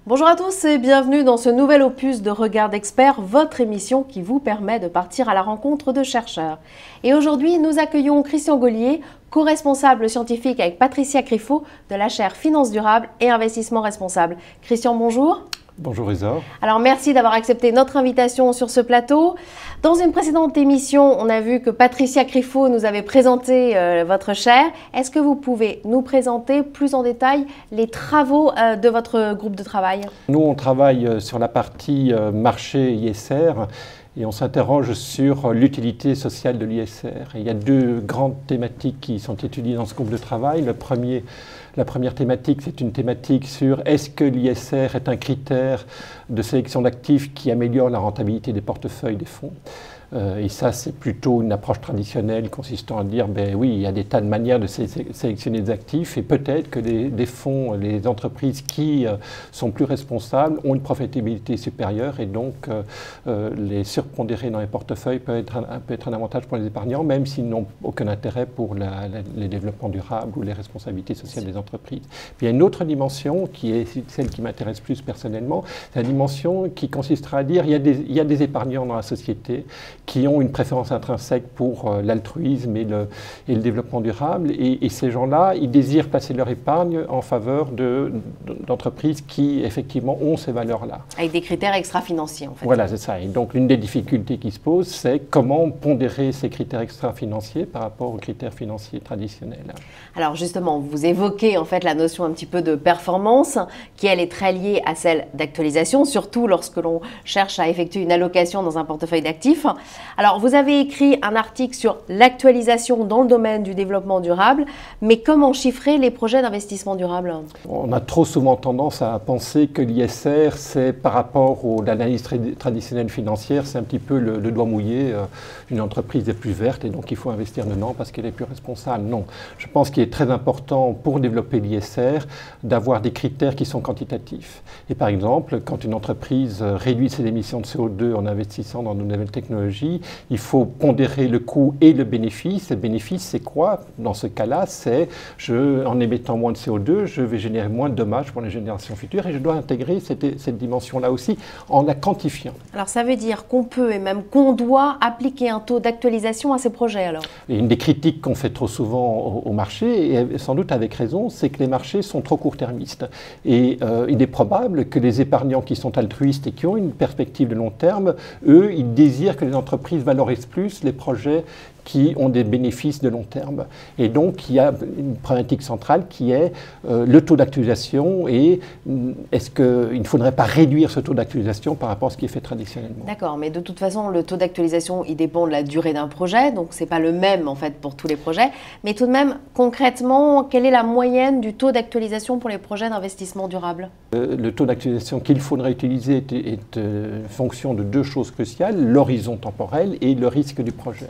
Bonjour à tous et bienvenue dans ce nouvel opus de Regard d'Expert, votre émission qui vous permet de partir à la rencontre de chercheurs. Et aujourd'hui, nous accueillons Christian Gaulier, co-responsable scientifique avec Patricia Criffo de la chaire Finances durables et Investissement responsable. Christian, bonjour. Bonjour Isa. Alors merci d'avoir accepté notre invitation sur ce plateau. Dans une précédente émission, on a vu que Patricia Criffo nous avait présenté votre chaire. Est-ce que vous pouvez nous présenter plus en détail les travaux de votre groupe de travail? Nous, on travaille sur la partie marché ISR et on s'interroge sur l'utilité sociale de l'ISR. Il y a deux grandes thématiques qui sont étudiées dans ce groupe de travail. La première thématique, c'est une thématique sur est-ce que l'ISR est un critère de sélection d'actifs qui améliore la rentabilité des portefeuilles des fonds. Et ça, c'est plutôt une approche traditionnelle consistant à dire, ben oui, il y a des tas de manières de sélectionner des actifs et peut-être que les fonds, les entreprises qui sont plus responsables ont une profitabilité supérieure et donc les surpondérer dans les portefeuilles peut être un avantage pour les épargnants, même s'ils n'ont aucun intérêt pour les développements durables ou les responsabilités sociales des entreprises. Puis il y a une autre dimension qui est celle qui m'intéresse plus personnellement, c'est la dimension qui consistera à dire il y a des épargnants dans la société qui ont une préférence intrinsèque pour l'altruisme et le développement durable. Et ces gens-là, ils désirent placer leur épargne en faveur d'entreprises qui, effectivement, ont ces valeurs-là. Avec des critères extra-financiers, en fait. Voilà, c'est ça. Et donc, l'une des difficultés qui se posent, c'est comment pondérer ces critères extra-financiers par rapport aux critères financiers traditionnels. Alors, justement, vous évoquez, en fait, la notion un petit peu de performance, qui, elle, est très liée à celle d'actualisation, surtout lorsque l'on cherche à effectuer une allocation dans un portefeuille d'actifs. Alors, vous avez écrit un article sur l'actualisation dans le domaine du développement durable, mais comment chiffrer les projets d'investissement durable? On a trop souvent tendance à penser que l'ISR, c'est par rapport à l'analyse traditionnelle financière, c'est un petit peu le doigt mouillé, une entreprise est plus verte et donc il faut investir dedans parce qu'elle est plus responsable. Non, je pense qu'il est très important pour développer l'ISR d'avoir des critères qui sont quantitatifs. Et par exemple, quand une entreprise réduit ses émissions de CO2 en investissant dans de nouvelles technologies, il faut pondérer le coût et le bénéfice. Le bénéfice, c'est quoi? Dans ce cas-là, c'est en émettant moins de CO2, je vais générer moins de dommages pour les générations futures et je dois intégrer cette dimension-là aussi en la quantifiant. Alors ça veut dire qu'on peut et même qu'on doit appliquer un taux d'actualisation à ces projets alors? Et une des critiques qu'on fait trop souvent au marché, et sans doute avec raison, c'est que les marchés sont trop court-termistes. Et il est probable que les épargnants qui sont altruistes et qui ont une perspective de long terme, eux, ils désirent que les entreprises valorisent plus les projets qui ont des bénéfices de long terme. Et donc, il y a une problématique centrale qui est le taux d'actualisation et est-ce qu'il ne faudrait pas réduire ce taux d'actualisation par rapport à ce qui est fait traditionnellement? D'accord, mais de toute façon, le taux d'actualisation, il dépend de la durée d'un projet, donc ce n'est pas le même en fait pour tous les projets. Mais tout de même, concrètement, quelle est la moyenne du taux d'actualisation pour les projets d'investissement durable? Le taux d'actualisation qu'il faudrait utiliser est fonction de deux choses cruciales, l'horizon temporel et le risque du projet.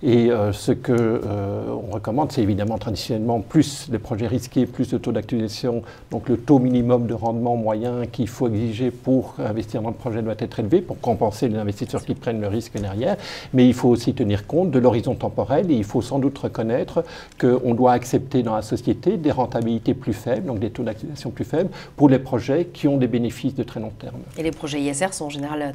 Et ce qu'on recommande, c'est évidemment traditionnellement plus les projets risqués, plus le taux d'actualisation, donc le taux minimum de rendement moyen qu'il faut exiger pour investir dans le projet doit être élevé pour compenser les investisseurs qui prennent le risque derrière. Mais il faut aussi tenir compte de l'horizon temporel et il faut sans doute reconnaître qu'on doit accepter dans la société des rentabilités plus faibles, donc des taux d'actualisation plus faibles pour les projets qui ont des bénéfices de très long terme. Et les projets ISR sont en général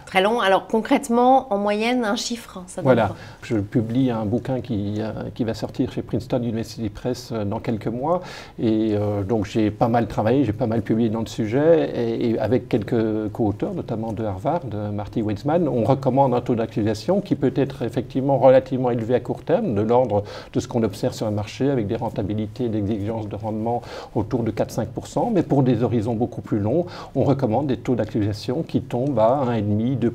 très longs. Alors concrètement, en moyenne, un chiffre, ça donne voilà. quoi? Je publie un bouquin qui va sortir chez Princeton University Press dans quelques mois. Et donc j'ai pas mal travaillé, j'ai pas mal publié dans le sujet. Et avec quelques co-auteurs, notamment de Harvard, Marty Weitzman, on recommande un taux d'actualisation qui peut être effectivement relativement élevé à court terme, de l'ordre de ce qu'on observe sur un marché avec des rentabilités, des exigences de rendement autour de 4-5%. Mais pour des horizons beaucoup plus longs, on recommande des taux d'actualisation qui tombent à 1,5-2%.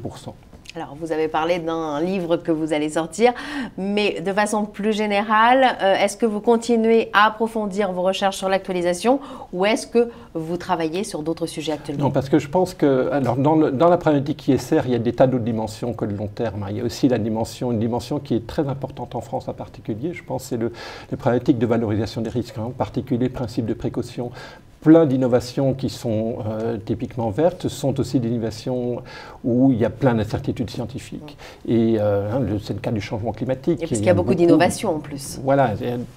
Alors, vous avez parlé d'un livre que vous allez sortir, mais de façon plus générale, est-ce que vous continuez à approfondir vos recherches sur l'actualisation ou est-ce que vous travaillez sur d'autres sujets actuellement? Non, parce que je pense que alors, dans la problématique ISR, il y a des tas d'autres dimensions que le long terme. Il y a aussi une dimension qui est très importante en France en particulier. Je pense que c'est les problématiques de valorisation des risques, en particulier le principe de précaution. plein d'innovations qui sont typiquement vertes sont aussi des innovations où il y a plein d'incertitudes scientifiques. Et c'est le cas du changement climatique. Et parce qu'il y a beaucoup d'innovations en plus. Voilà,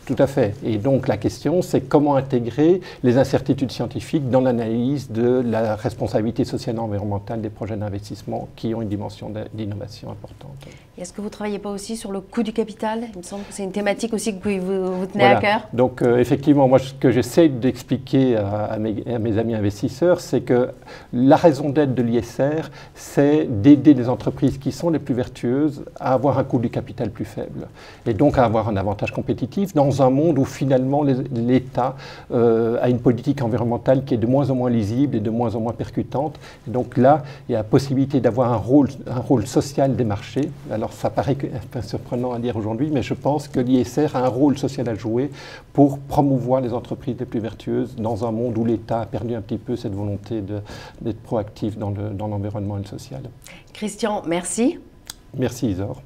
tout à fait. Et donc la question, c'est comment intégrer les incertitudes scientifiques dans l'analyse de la responsabilité sociale et environnementale des projets d'investissement qui ont une dimension d'innovation importante. Est-ce que vous ne travaillez pas aussi sur le coût du capital? Il me semble que c'est une thématique aussi que vous tenez à cœur. Donc effectivement, moi ce que j'essaie d'expliquer à mes amis investisseurs, c'est que la raison d'être de l'ISR, c'est d'aider les entreprises qui sont les plus vertueuses à avoir un coût du capital plus faible. Et donc à avoir un avantage compétitif dans un monde où finalement l'État a une politique environnementale qui est de moins en moins lisible et de moins en moins percutante. Et donc là, il y a la possibilité d'avoir un rôle social des marchés. Alors ça paraît un peu surprenant à dire aujourd'hui, mais je pense que l'ISR a un rôle social à jouer pour promouvoir les entreprises les plus vertueuses dans un monde où l'État a perdu un petit peu cette volonté d'être proactif dans l'environnement et le social. Christian, merci. Merci Isor.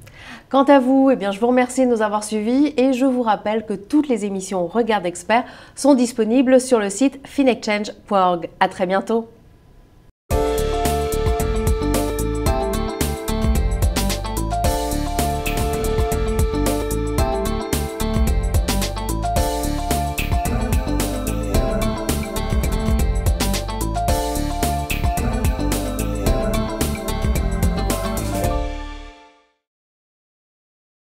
Quant à vous, eh bien, je vous remercie de nous avoir suivis et je vous rappelle que toutes les émissions Regard d'Expert sont disponibles sur le site finexchange.org. À très bientôt.